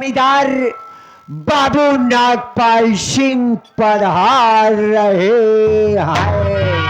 जमींदार बाबू नागपाल सिंह पधार रहे हैं।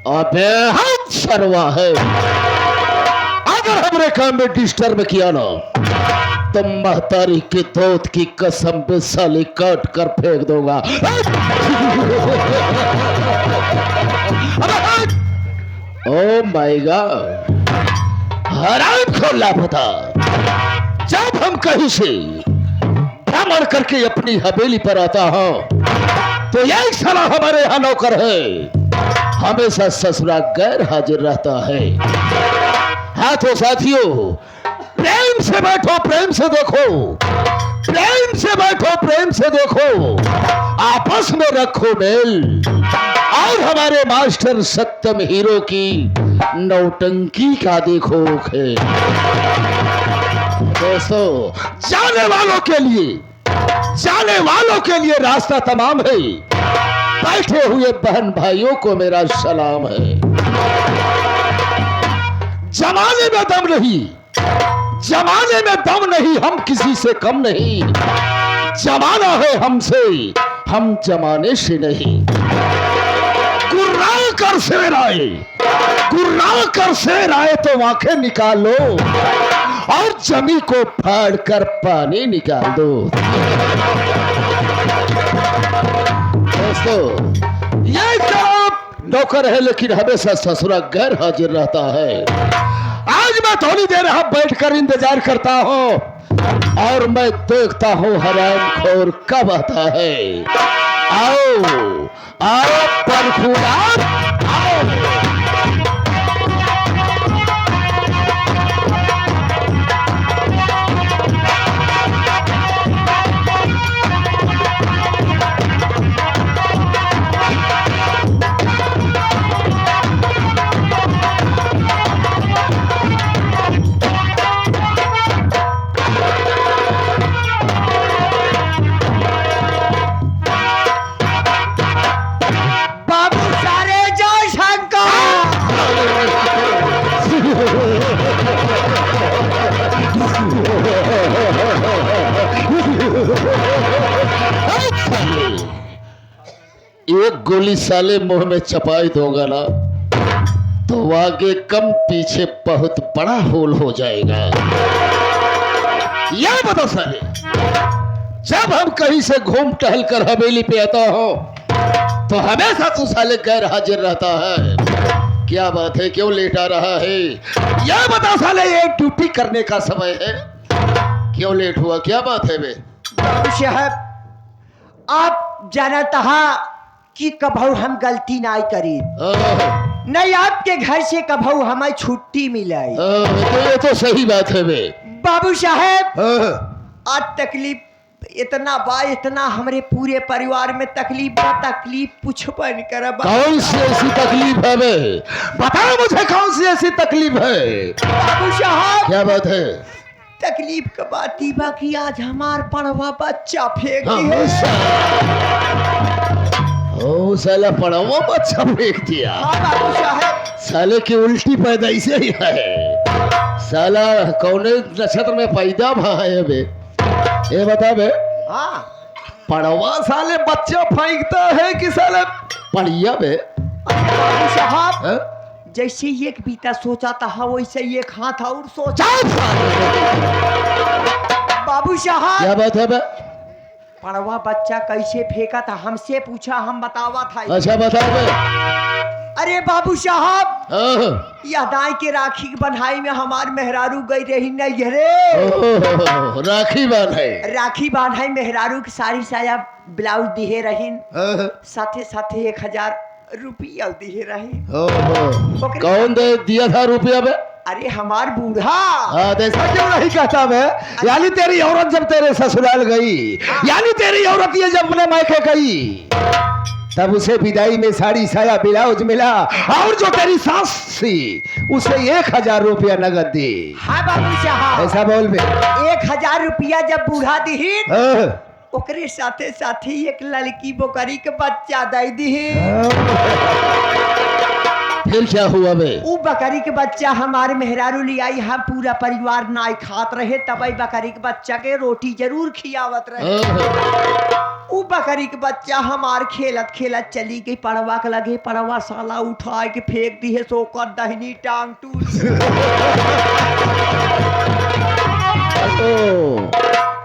अबे हम सरवा है, अगर हमरे काम में डिस्टर्ब किया ना तो महतारी के दूध की कसम पे साली काट कर फेंक दूंगा। ओ माय गॉड, हराम खोला पता। जब हम कहीं से भ्रमण करके अपनी हवेली पर आता हूं तो यही साला हमारे यहाँ नौकर है, हमेशा ससुरा गैर हाजिर रहता है। हाँ तो साथियों, प्रेम से बैठो, प्रेम से देखो, प्रेम से बैठो, प्रेम से देखो, आपस में रखो मेल और हमारे मास्टर सत्यम हीरो की नौटंकी का देखो खेल। दोस्तों, जाने वालों के लिए रास्ता तमाम है, बैठे हुए बहन भाइयों को मेरा सलाम है। जमाने में दम नहीं, हम किसी से कम नहीं, जमाना है हमसे, हम जमाने से नहीं। गुर्रा कर शेर आए तो आंखें निकाल लो और जमी को फाड़ कर पानी निकाल दो। दोस्तों, ये क्या नौकर है लेकिन हमेशा ससुरा गैर हाजिर रहता है। आज मैं थोड़ी देर यहाँ बैठकर इंतजार करता हूँ और मैं देखता हूँ हरामखोर कब आता है। आओ परखुदार, आओ। एक गोली साले मुंह में चपाई दूंगा ना तो आगे कम पीछे बहुत बड़ा होल हो जाएगा। यह बताओ साले, जब हम कहीं से घूम टहल कर हवेली पे आता हो तो हमेशा तू साले गैर हाजिर रहता है। क्या बात है, क्यों लेटा रहा है? यह बता साले, ये ड्यूटी करने का समय है, क्यों लेट हुआ? क्या बात है बे? साहब, आप जानता है कि कभू हम गलती नहीं करी, नहीं आपके घर से कभू हमें छुट्टी मिलाई। तो ये तो सही बात है बे। बाबू साहब, आज तकलीफ इतना बा, इतना हमारे पूरे परिवार में तकलीफ पूछबा नहीं करा। कौन सी ऐसी तकलीफ है बे? बताओ मुझे, कौन सी ऐसी तकलीफ है? बाबू साहब, क्या बात है? तकलीफ का बात ही बाकी आज हमार पढ़वा बच्चा फेंक दिया। ओ साला पढ़वा बच्चा फेंक दिया। हाँ बाबू साहब, साले की उल्टी पैदाइश ही है। साला कौन नक्षत्र में पैदा है बे? ये बता बे। हाँ, पढ़वा साले बच्चा फेंकता है कि साले पढ़िया बे? बाबू साहब, जैसे एक बीता सोचा था वैसे एक हाथ और सोचा। बाबू साहब क्या बात है बे? पड़वा बच्चा कैसे फेंका था हमसे पूछा, हम बतावा था। अच्छा बताओ बे। अरे बाबू साहब हाँ। यादाई के राखी की बन्हाई में हमार मेहरारू गई रही नहीं रे। ओह, राखी बांध है। राखी बांधाई मेहरारू की साड़ी साया ब्लाउज दिहे रहीन, हाँ। साथे साथे 1000 रुपया दिहे रही। ओहो, कौन दे दिया था रुपया बे? अरे हमार बूढ़ा। हाँ, ऐसा क्यों नहीं कहता बे? यानी तेरी औरत जब तेरे ससुराल गई, यानी तेरी औरत ये जब अपने मायके गई, तब उसे विदाई में साड़ी साया ब्लाउज मिला, और जो तेरी सास थी उसे 1000 रुपया नगद दी। हाँ बाबू साहब ऐसा बोल बे। 1000 रुपया जब बूढ़ा दिही हाँ। ओकरे साथे साथे एक लड़की बोकरी के बच्चा दे दिही। फिर क्या हुआ बे? उ बकरी के बच्चा हमारे मेहरारू ले आई, हम पूरा परिवार नाई खात रहे, तब बकरी के बच्चा के रोटी जरूर खियावत रहे। उ बकरी के बच्चा हमार खेलत खेलत चली गई, पड़वा के लगे, पड़वा साला उठा के फेंक दी है, सोकर दहनी टांग टूट।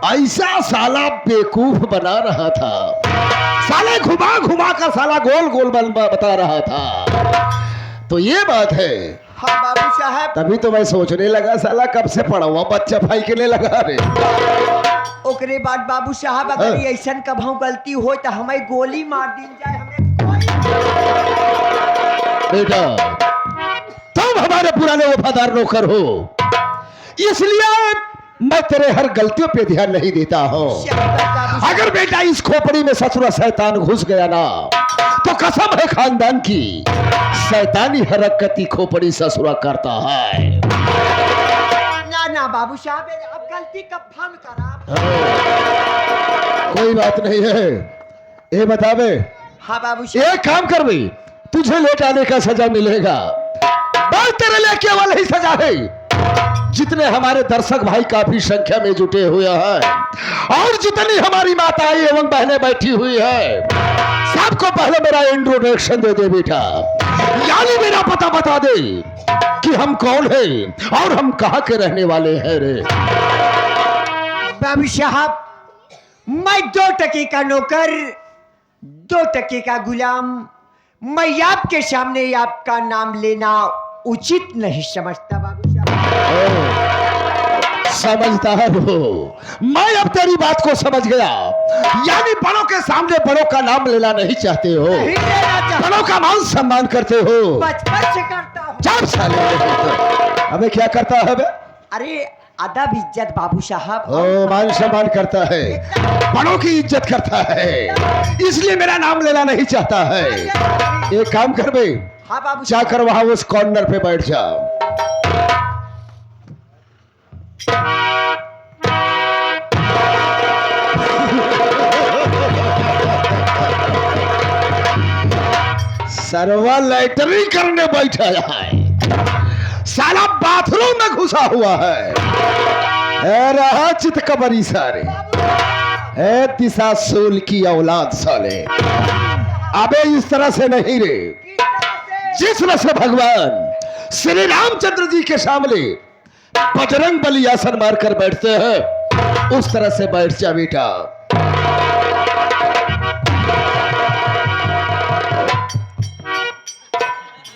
ऐसा साला बेवकूफ बना रहा था, साले घुमा घुमा कर साला गोल गोल बता रहा था। तो ये बात है। हाँ बाबू साहब तभी तो मैं सोचने लगा साला कब से पढ़वा बच्चा भाई के लिए लगा रे। ओकरे बाद बाबू साहब अगर ऐसा कभू गलती हो तो हमें गोली मार दी जाए, हमें बेटा तुम हमारे पुराने वफादार नौकर हो, इसलिए मैं तेरे हर गलतियों पे ध्यान नहीं देता हूँ। अगर बेटा इस खोपड़ी में ससुरा शैतान घुस गया ना, तो कसम है खानदान की, शैतानी हरकती खोपड़ी ससुरा करता है। ना ना बाबू साहब अब गलती कब फन करा। कोई बात नहीं है, ये बतावे। हाँ बाबू साहब एक काम कर भाई, तुझे लेट आने का सजा मिलेगा, बस तेरे लिए केवल ही सजा है। जितने हमारे दर्शक भाई काफी संख्या में जुटे हुए हैं, और जितनी हमारी माताएं एवं बहनें बैठी हुई है, सबको पहले मेरा इंट्रोडक्शन दे दे बेटा, यानी मेरा पता बता दे कि हम कौन हैं और हम कहाँ के रहने वाले हैं रे। बाबू साहब मैं 2 टके का नौकर, 2 टके का गुलाम, मैं आपके सामने आपका नाम लेना उचित नहीं समझता बाबू साहब। समझता है वो, मैं अब तेरी बात को समझ गया, यानी बड़ों के सामने बड़ों का नाम लेना नहीं चाहते हो, नहीं लेना चाहता। बड़ों का मान सम्मान करते हो। बचपन से करता हूँ। चार साल अबे क्या करता है बे? अरे अदब इज्जत बाबू साहब। ओ मान सम्मान करता है, बड़ों की इज्जत करता है, इसलिए मेरा नाम लेना नहीं चाहता है। एक काम कर बे, हाँ बाबू जाकर वहां उस कॉर्नर पे बैठ जा। सरवा लैटरिंग करने बैठा है, साला बाथरूम में घुसा हुआ है। रहा चितकबरी सारे, दिशाशूल की औलाद साले। अबे इस तरह से नहीं रे, जिस तरह से भगवान श्री रामचंद्र जी के सामने बजरंग बली आसन मारकर बैठते हैं, उस तरह से बैठ जा बेटा।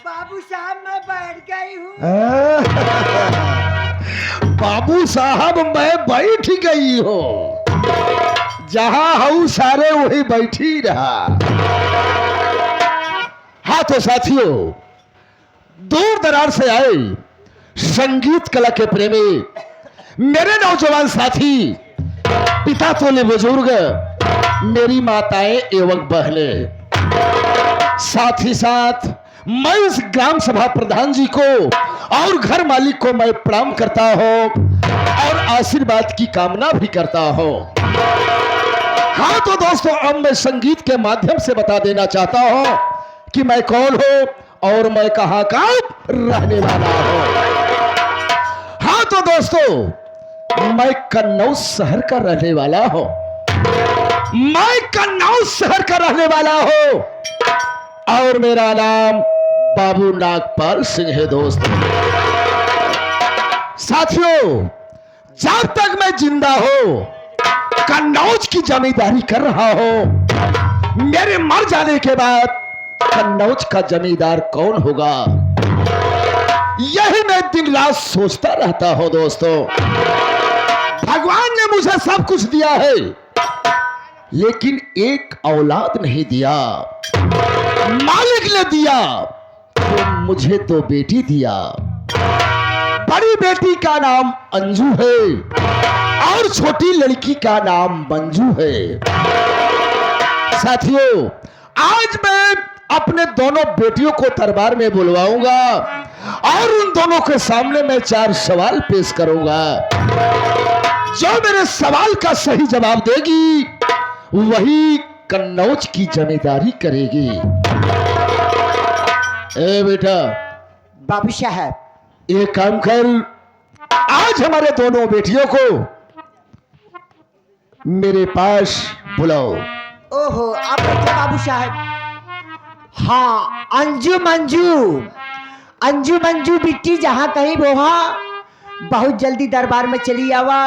बाबू साहब मैं बैठ गई हूँ। बाबू साहब मैं बैठ गई हूँ, जहां हूं सारे वही बैठी रहा। हाँ तो साथियों, दूर दरार से आए संगीत कला के प्रेमी मेरे नौजवान साथी, पिता तोले बुजुर्ग, मेरी माताएं एवं बहनें, साथ ही साथ मैं इस ग्राम सभा प्रधान जी को और घर मालिक को मैं प्रणाम करता हूं और आशीर्वाद की कामना भी करता हूं। हाँ तो दोस्तों, अब मैं संगीत के माध्यम से बता देना चाहता हूं कि मैं कौन हूं और मैं कहां का रहने वाला हूं। हाँ तो दोस्तों, मैं कन्नौज शहर का रहने वाला हूं, मैं कन्नौज शहर का रहने वाला हूं और मेरा नाम बाबू नागपाल सिंह है। दोस्तों साथियों, जब तक मैं जिंदा हो कन्नौज की जमींदारी कर रहा हूं, मेरे मर जाने के बाद कन्नौज का जमींदार कौन होगा, यही मैं दिन रात सोचता रहता हूं। दोस्तों, भगवान ने मुझे सब कुछ दिया है, लेकिन एक औलाद नहीं दिया। मालिक ने दिया तो मुझे तो बेटी दिया। बड़ी बेटी का नाम अंजू है और छोटी लड़की का नाम मंजू है। साथियों, आज मैं अपने दोनों बेटियों को दरबार में बुलवाऊंगा और उन दोनों के सामने मैं 4 सवाल पेश करूंगा। जो मेरे सवाल का सही जवाब देगी वही कन्नौज की जमींदारी करेगी। ए बेटा, बाबू साहब, एक काम कर, आज हमारे दोनों बेटियों को मेरे पास बुलाओ। ओहो, आप बैठे बाबू साहब। हाँ, अंजू मंजू, अंजू मंजू बिट्टी जहाँ कहीं वहाँ बहुत जल्दी दरबार में चली आवा।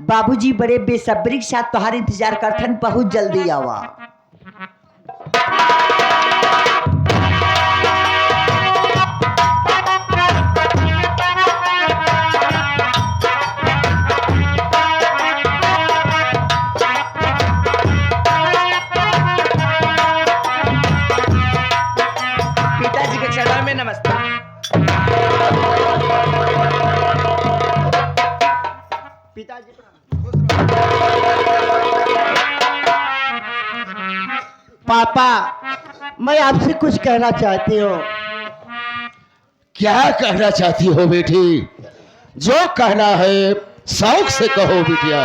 बाबूजी बड़े बेसब्री के साथ तुम्हारे इंतजार करथन, बहुत जल्दी आवा। पिताजी के चरण में नमस्ते। पिताजी पापा, मैं आपसे कुछ कहना चाहती हूँ। क्या कहना चाहती हो बेटी? जो कहना है शौक से कहो बिटिया।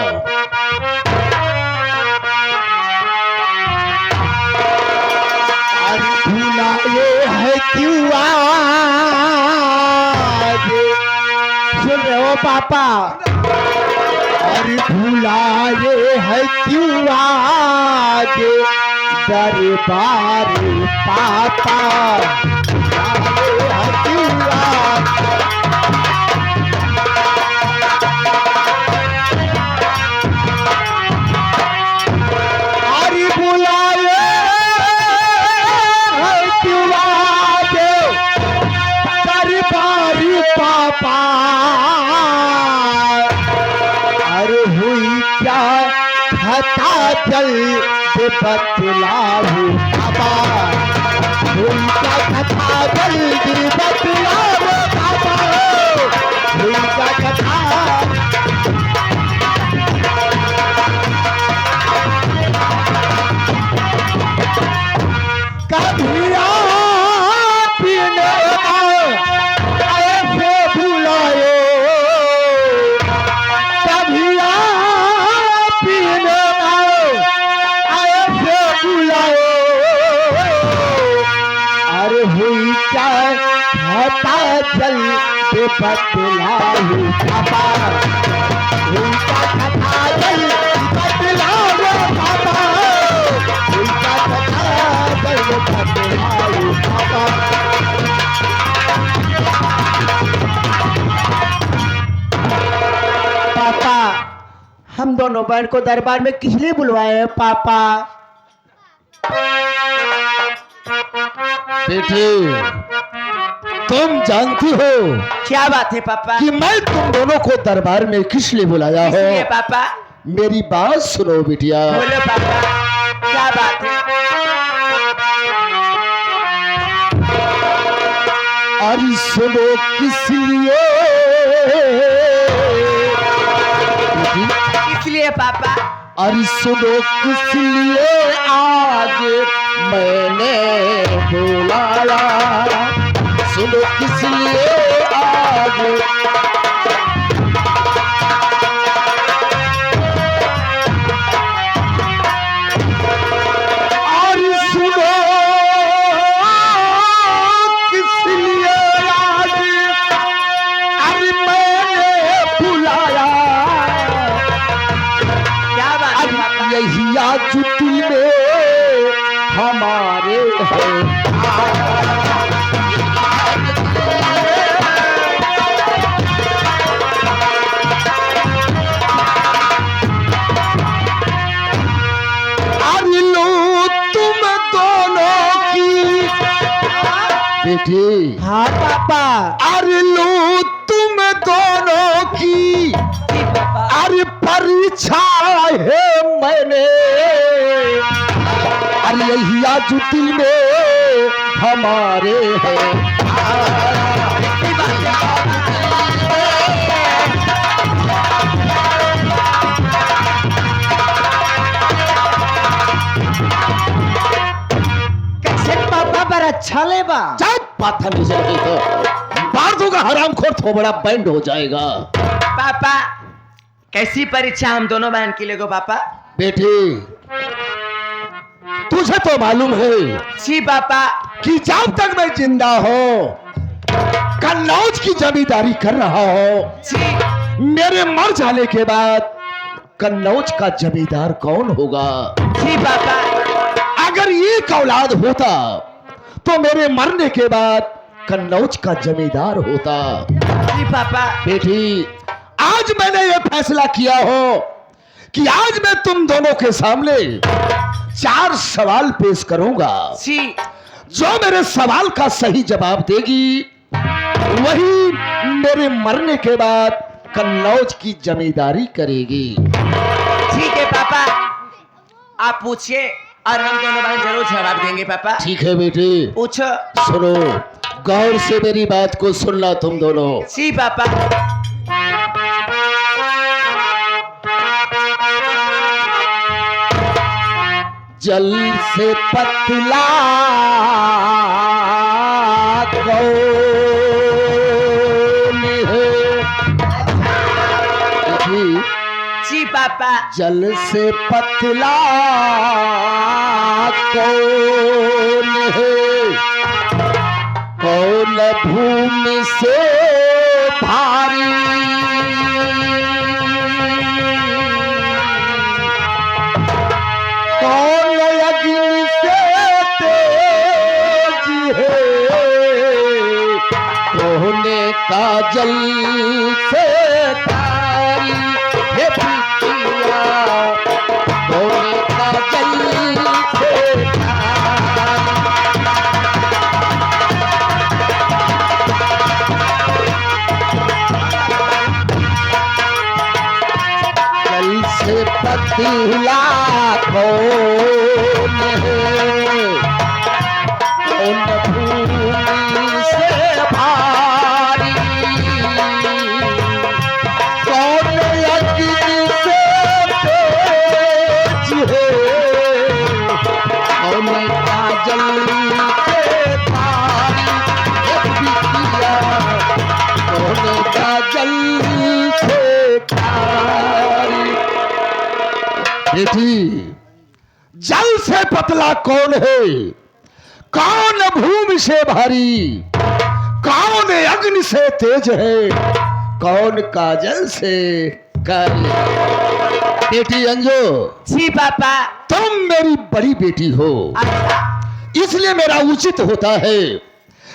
भूला ये है क्यों आज, सुन रहे हो पापा? अरे भूला ये है क्यों आज दरबार पापा, ये है क्यों आज? अरे भूला पापा, अरे हुई क्या खता जल से बतलाओ पापा, हुई क्या खता जल से बतलाओ पापा, हुई क्या खता। कभी पीने जल से बतलाओ पापा, उनका कथा जल बतलाओ पापा, उनका कथा जल बतलाओ पापा। पापा, हम दोनों बहन को दरबार में किस लिए बुलवाए हैं पापा? बेटी, तुम जानती हो क्या बात है पापा? कि मैं तुम दोनों को दरबार में किस लिए बुलाया हो? इसलिए पापा। मेरी बात सुनो बिटिया। बोलो पापा, क्या बात है? अरे सुनो किस लिए? इसलिए पापा। अरे सुनो किस लिए आज मैंने बुलाया, सुनो किस लिए आज। अरे सुनो किस लिए आज, अरे मैंने बुलाया। क्या बात है पापा? यही आज दिल में हमारे है। बेटी, हाँ पापा। अरे लो तुम दोनों की जी पापा। अरे परीक्षा है मैंने, अरे यही आज दिल में हमारे है। कैसे पापा पर अच्छा लेबा। जब पाथा नीचे लगी तो मार दूंगा हरामखोर, थोबड़ा बैंड हो जाएगा। पापा कैसी परीक्षा हम दोनों बहन की लेगो पापा। बेटी, तुझे तो मालूम है जी पापा। कि जब तक मैं जिंदा हूं कन्नौज की जमींदारी कर रहा हूं, जी मेरे मर जाने के बाद कन्नौज का जमींदार कौन होगा? जी पापा। अगर एक औलाद होता तो मेरे मरने के बाद कन्नौज का जमींदार होता। जी पापा। बेटी, आज मैंने यह फैसला किया हो कि आज मैं तुम दोनों के सामने 4 सवाल पेश करूंगा। जी जो मेरे सवाल का सही जवाब देगी वही मेरे मरने के बाद कन्नौज की जमींदारी करेगी। ठीक है पापा, आप पूछिए और हम दोनों बहन जरूर जवाब देंगे पापा। ठीक है बेटी, पूछो। सुनो, गौर से मेरी बात को सुनना तुम दोनों। जी पापा। जल से पतला कौन है? बेटी, जी पापा। जल से पतला कौन है? कौन भूमि से भारी? कौन अग्नि से तेज है? कौन काजल से कारी? हे पिया, कौन काजल से कारी? जल से पतला कौन है? कौन भूमि से भारी? कौन अग्नि से तेज है? कौन काजल से कारी? हे पिया, कौन काजल से कारी? बेटी, जल से पतला कौन है? कौन भूमि से भारी? कौन अग्नि से तेज है? कौन काजल से कारी? बेटी अंजू, जी पापा। तुम मेरी बड़ी बेटी हो, अच्छा। इसलिए मेरा उचित होता है,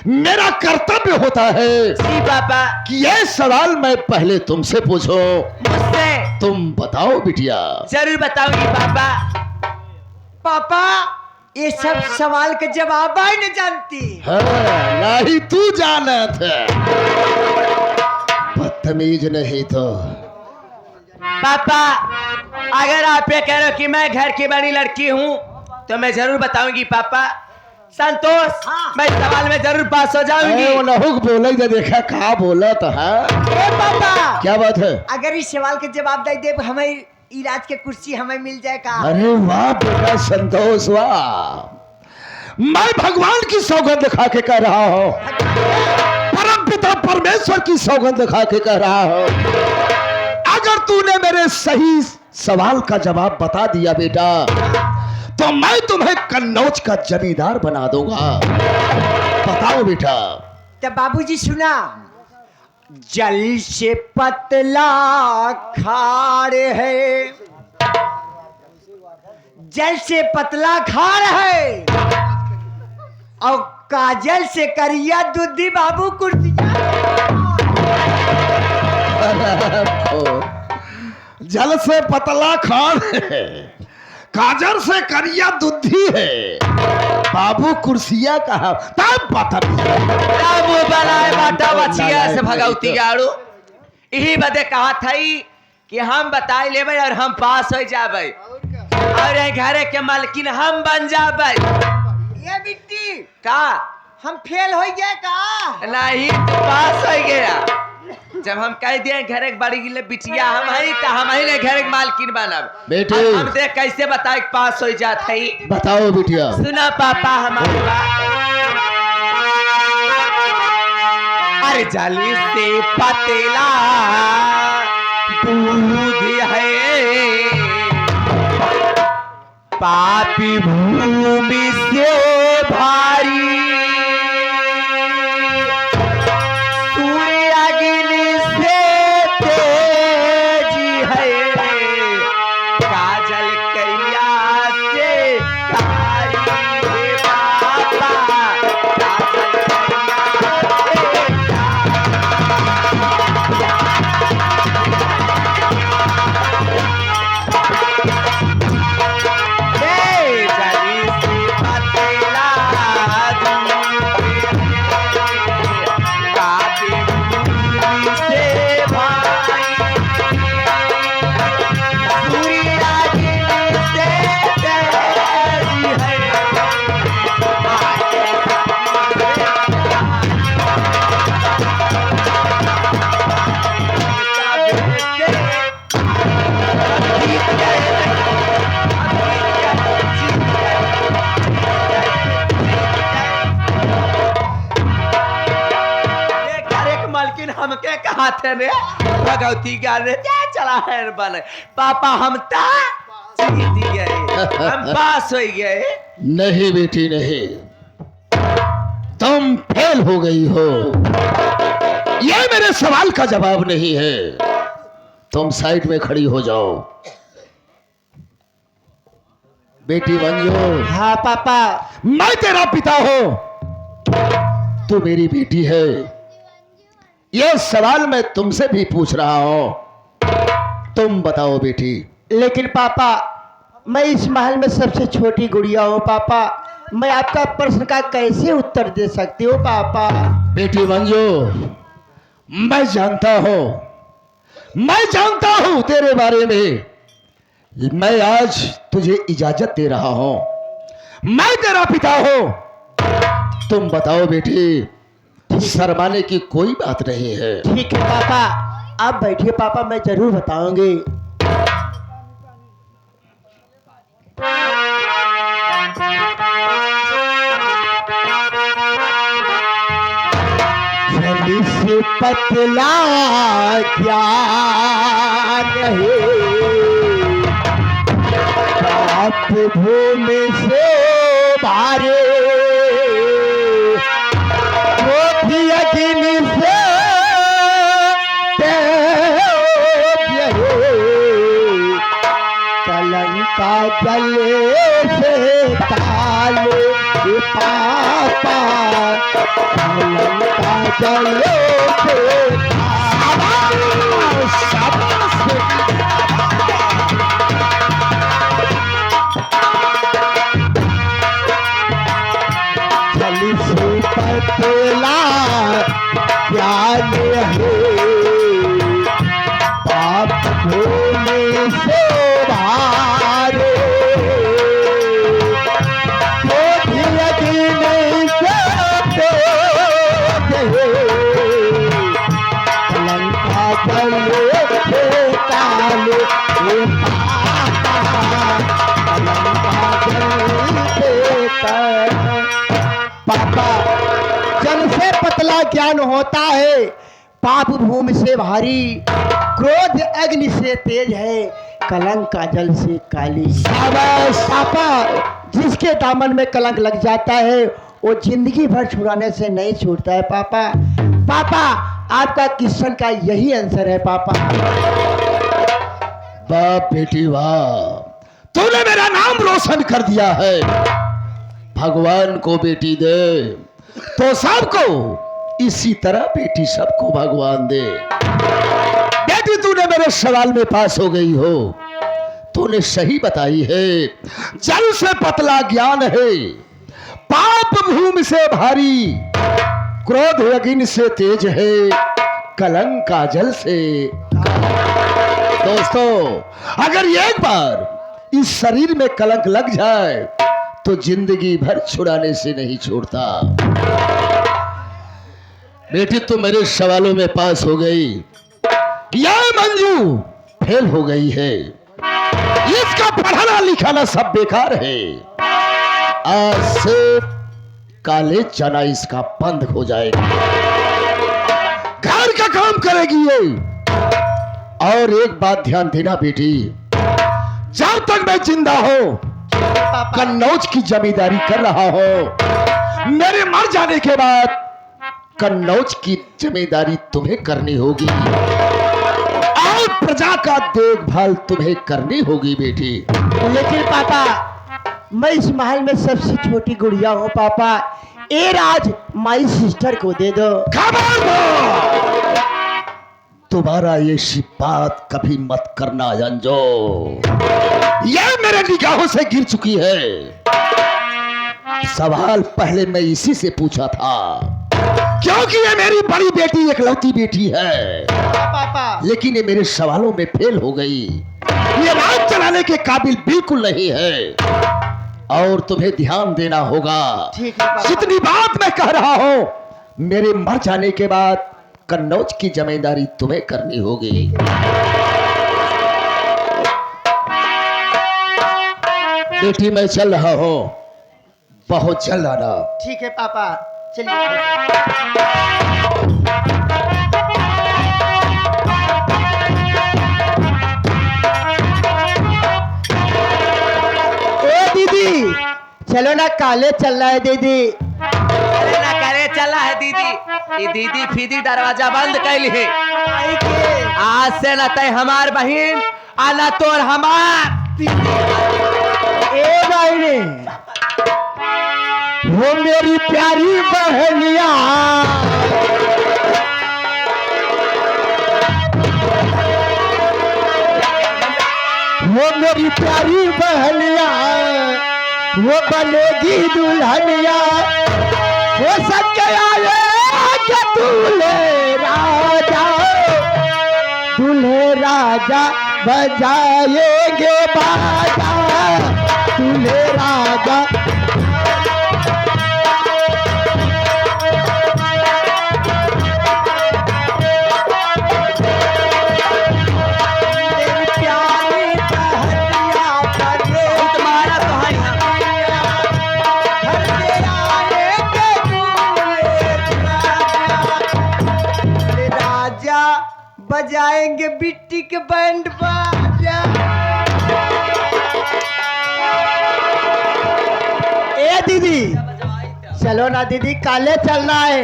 मेरा कर्तव्य होता है जी पापा। कि यह सवाल मैं पहले तुमसे पूछूं। मुझसे तुम बताओ बिटिया। जरूर बताऊंगी पापा। पापा ये सब सवाल के जवाब आई नहीं जानती। हाँ, नहीं तू जानत है, बदतमीज नहीं तो। पापा अगर आप ये कह रहे हो कि मैं घर की बड़ी लड़की हूँ तो मैं जरूर बताऊंगी पापा। संतोष, मैं सवाल में जरूर पास हो जाऊंगी। वो नहुक बोले तो देखा कहा बोला तो है। ए पापा, क्या बात है? अगर इस सवाल के जवाब दे दे हमें इलाज के कुर्सी हमें मिल जाए का? अरे वाह बेटा संतोष, वाह। मैं भगवान की सौगंध खा के कह रहा हूँ, परम पिता परमेश्वर की सौगंध खा के कह रहा हूँ, अगर तूने मेरे सही सवाल का जवाब बता दिया बेटा तो मैं तुम्हें कन्नौज का जमींदार बना दूंगा। बताओ बेटा। तो बाबूजी सुना, जल से पतला खाड़ है, जल से पतला खाड़ है और काजल से करिया दूधी बाबू कुर्सी। जल से पतला खाड़ है, काजर से करिया दुधी है, बाबू कुर्सिया कहा तब पता बाबू बनाए बाटा बचिया से भगवती गाड़ू यही बदे कहा थई कि हम बताई लेबै और हम पास हो जाबै और ये घरे के मालकिन हम बन जाबै। ये बिट्टी का हम फेल हो गए का? नहीं तू पास हो गया। जब हम कह दिए घरे के बड़ी गिले बिटिया हम है तो हम ही ने घरे के मालकिन बनब। बेटे हम देख कैसे बताए पास हो जात है। बताओ बिटिया। सुना पापा हमारी बात। अरे जली से पतेला दूध है, पापी भूमि से भारी, सूर्य अग्नि से तेजी है, काजल करिया से कारी है पापा, काजल हमके कहा थे रे भगवती गाने क्या चला है बने पापा हम ता जीत गए, हम पास हो गए। नहीं बेटी नहीं, तुम फेल हो गई हो, ये मेरे सवाल का जवाब नहीं है। तुम साइड में खड़ी हो जाओ। बेटी मंजू। हाँ पापा। मैं तेरा पिता हूं, तू मेरी बेटी है। यह सवाल मैं तुमसे भी पूछ रहा हूं, तुम बताओ बेटी। लेकिन पापा मैं इस महल में सबसे छोटी गुड़िया हूँ पापा, मैं आपका प्रश्न का कैसे उत्तर दे सकती हूँ पापा? बेटी मंजू, मैं जानता हूं तेरे बारे में। मैं आज तुझे इजाजत दे रहा हूं, मैं तेरा पिता हूं। तुम बताओ बेटी, शर्माने की कोई बात नहीं है। ठीक है पापा, आप बैठिए पापा, मैं जरूर बताऊंगी। जली से पतला ज्ञान है, बाप भूमि से भारे, अग्नि से तेज है, कलंका जले से काले पापा, कलंका जले से जली से पतला ज्ञान है, पाप भूमि से भारे, अग्नि से तेज है, कलंका जले से काले पापा, जल से पतला ज्ञान होता है, पाप भूमि से भारी, क्रोध अग्नि से तेज है, कलंक का जल से काली। शाबाश पापा, जिसके दामन में कलंक लग जाता है वो जिंदगी भर छुड़ाने से नहीं छूटता है पापा। पापा आपका क्वेश्चन का यही आंसर है पापा। वाह बेटी वाह, तूने मेरा नाम रोशन कर दिया है। भगवान को बेटी दे तो सबको इसी तरह बेटी सबको भगवान दे। बेटी तूने मेरे सवाल में पास हो गई हो, तूने सही बताई है। जल से पतला ज्ञान है, पाप भूमि से भारी, क्रोध अग्नि से तेज है, कलंक का जल से। दोस्तों, अगर एक बार इस शरीर में कलंक लग जाए तो जिंदगी भर छुड़ाने से नहीं छोड़ता। बेटी तो मेरे सवालों में पास हो गई, यह मंजू फेल हो गई है। इसका पढ़ाना लिखाना सब बेकार है। आज से कॉलेज जाना इसका बंद हो जाएगा, घर का काम करेगी ये। और एक बात ध्यान देना बेटी, जब तक मैं जिंदा हूं कन्नौज की जमींदारी कर रहा हूं, मेरे मर जाने के बाद कन्नौज की जमींदारी तुम्हें करनी होगी और प्रजा का देखभाल तुम्हें करनी होगी बेटी। लेकिन पापा, मैं इस महल में सबसे छोटी गुड़िया हूँ पापा। ये राज माई सिस्टर को दे दो। खबरदार, दोबारा ये सी बात कभी मत करना अंजो। यह मेरे निगाहों से गिर चुकी है। सवाल पहले मैं इसी से पूछा था, क्योंकि ये मेरी बड़ी बेटी इकलौती बेटी है। पापा, लेकिन ये मेरे सवालों में फेल हो गई। ये राज चलाने के काबिल बिल्कुल नहीं है और तुम्हें ध्यान देना होगा। ठीक है पापा। जितनी बात मैं कह रहा हूं, मेरे मर जाने के बाद कन्नौज की जमींदारी तुम्हें करनी होगी। बेटी मैं चल रहा हूं, बहुत जल्द आना। ठीक है पापा, चलिए। ओ दीदी, चलो ना कॉलेज चलना है दीदी। अरे ना करे चला है दीदी, ये दीदी फीदी दरवाजा बंद कैली है। आज से न तय हमार बहन आ न तोर हमार। ए भाई ने, वो मेरी प्यारी बहनिया, वो मेरी प्यारी बहनिया, वो बनेगी दुल्हनिया। वो सब के आए कि दूल्हे राजा बजाएंगे बाजा, दूल्हे राजा। बजाएंगे बिट्टी के बैंड बाजा। ए दीदी, चलो ना दीदी, कॉलेज चलना है।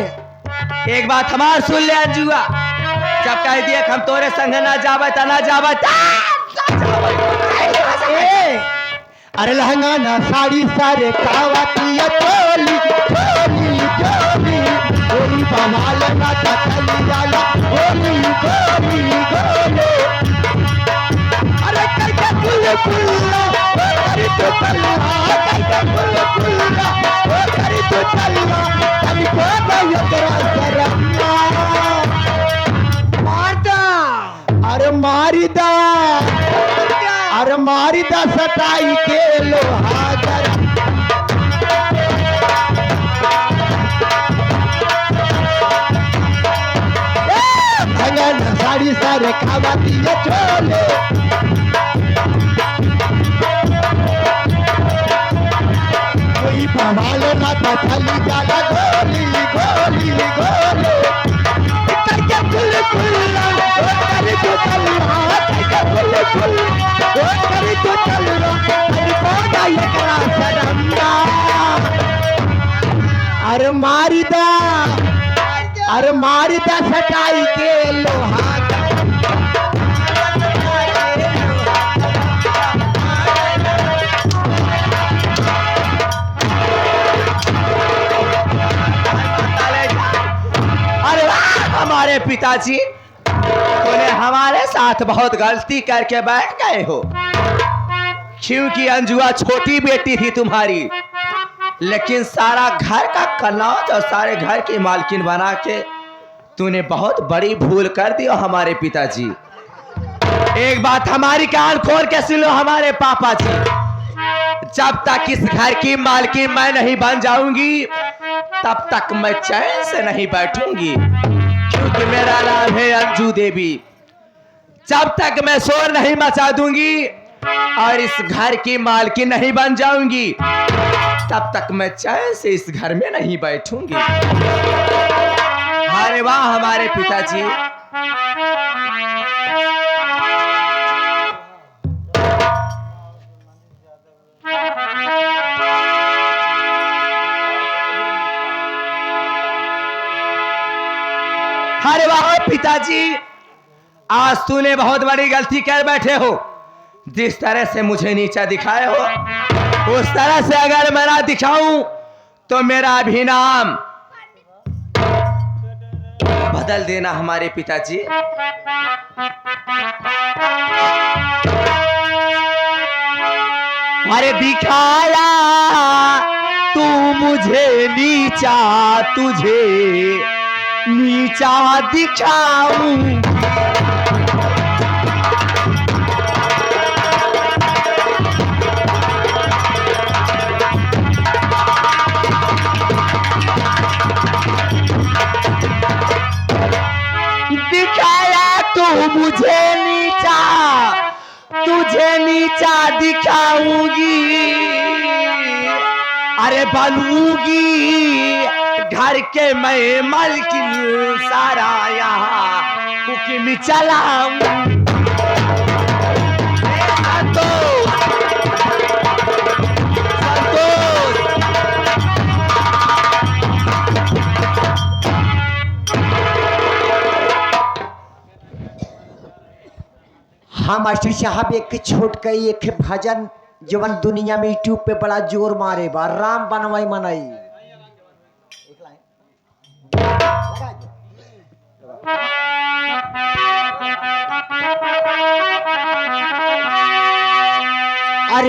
एक बात हमार सुन ले अंजुआ, जब कह दिए हम तोरे संग ना जावे ता ना जावे। अरे लहंगा ना साड़ी सारे कावती चोली चोली चोली, गोली बवाल ना चली जाला, गोली गोली गोली। अरे करके कुल कुल्ला, ओ करी तो चलना, करके कुल कुल्ला, ओ करी तो चलना। अभी को भाई तेरा शर्मा मारदा, अरे मारिदा, अरे मारिदा सटाई के लोहागर। साड़ी सारे खावाती है चोले, कोई बवाल ना था चली जाला, गोली गोली गोली। करके कुल कुल्ला, ओ करी तो चलना, करके कुल कुल्ला, ओ करी तो चलना। अरे कोड़ा ये करा शर्मा, अरे मारिदा, अरे मारिदा सटाई के लोहा। अरे हमारे पिताजी, तूने हमारे साथ बहुत गलती करके बैठ गए हो। क्योंकि अंजुआ छोटी बेटी थी तुम्हारी, लेकिन सारा घर का कनौज और सारे घर की मालकिन बना के तूने बहुत बड़ी भूल कर दी हमारे पिताजी। एक बात हमारी कान खोल के सुन लो हमारे पापा जी, जब तक इस घर की मालकिन मैं नहीं बन जाऊंगी तब तक मैं चैन से नहीं बैठूंगी, क्योंकि मेरा नाम है अंजू देवी। जब तक मैं शोर नहीं मचा दूंगी और इस घर की मालकिन नहीं बन जाऊंगी तब तक मैं चैन से इस घर में नहीं बैठूंगी। अरे वाह हमारे पिताजी। अरे वाह पिताजी, आज तूने बहुत बड़ी गलती कर बैठे हो। जिस तरह से मुझे नीचा दिखाए हो उस तरह से अगर मैं ना दिखाऊं तो मेरा भी नाम बदल देना हमारे पिताजी। अरे दिखाया तू मुझे नीचा, तुझे नीचा दिखाऊं। मुझे नीचा, तुझे नीचा दिखाऊंगी। अरे बनूंगी घर के मैं मालकिन, सारा यहाँ हुक्म चलाऊं। संतोष, संतोष। हाँ मास्टर साहब, एक छोट कई एक भजन जवन दुनिया में यूट्यूब पे बड़ा जोर मारे बा, राम बनवाई मनाई।